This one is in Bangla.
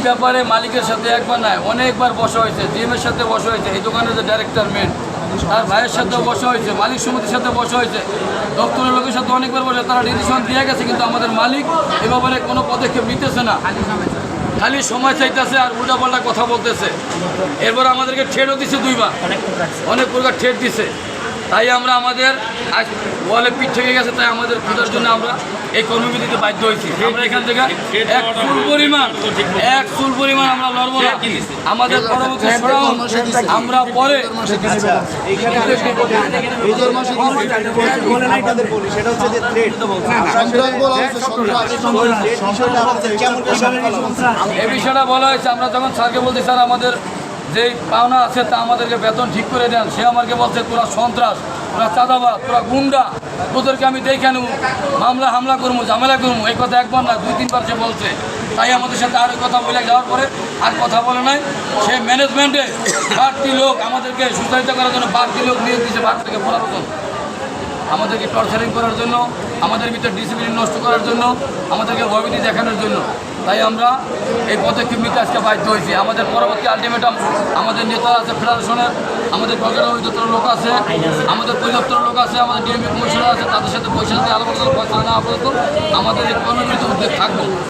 ব্যাপারে মালিকের সাথে একবার নয় অনেকবার বসা হয়েছে, জিএমের সাথে বসা হয়েছে, এই দোকানের যে ডাইরেক্টর মেন তার ভাইয়ের সাথেও বসা হয়েছে, মালিক সমিতির সাথে বসা হয়েছে, দপ্তরের লোকের সাথে অনেকবার বসে, তারা ডিসিশন দিয়ে গেছে, কিন্তু আমাদের মালিক এ ব্যাপারে কোনো পদক্ষেপ নিতেছে না, খালি সময় চাইতেছে আর উল্টাপাল্টা কথা বলতেছে। এরপর আমাদেরকে ঠেটও দিছে দুইবার, অনেক প্রকার ঠেট দিছে। তাই আমরা আমাদের আজ ওয়ালে পিঠ থেকে গেছে, তাই আমাদের খোঁজার জন্য আমরা এই কর্মবিধিতে বাধ্য হয়েছি। আমরা এখান থেকে এক চুল পরিমাণ আমরা লড়বো না। আমাদের পরবর্তী আমরা পরে এই বিষয়টা বলা হয়েছে। আমরা যখন স্যারকে বলছি স্যার আমাদের যেই পাওনা আছে তা আমাদেরকে বেতন ঠিক করে দেন, সে আমাকে বলছে তোরা সন্ত্রাস, তোরা চাঁদাবাজ, তোরা গুন্ডা, তোদেরকে আমি দেখে নেব, মামলা হামলা করবো, ঝামেলা করবো। এই কথা একবার না 2-3 বার সে বলছে। তাই আমাদের সাথে আরও কথা বলে যাওয়ার পরে আর কথা বলে নাই। সে ম্যানেজমেন্টে বাড়তি লোক আমাদেরকে সুচারিত করার জন্য বাড়তি লোক নিয়োগ দিয়েছে, 12 থেকে 15 জন, আমাদেরকে টর্চারিং করার জন্য, আমাদের ভিতরে ডিসিপ্লিন নষ্ট করার জন্য, আমাদেরকে ভয়ভীতি দেখানোর জন্য। তাই আমরা এই পদক্ষেপ নিতে আজকে বাধ্য হয়েছি। আমাদের পরবর্তী আলটিমেটাম আমাদের নেতা আছে ফেডারেশনের, আমাদের সরকারের অধিদপ্তরের লোক আছে, আমাদের পরিদপ্তরের লোক আছে, আমাদের ডিএমপি কমিশনার আছে, তাদের সাথে পয়সা দিয়ে আলাদা ফয়সালা না আপাতত আমাদের এই কর্মবিরতি উদ্যোগ থাকবো।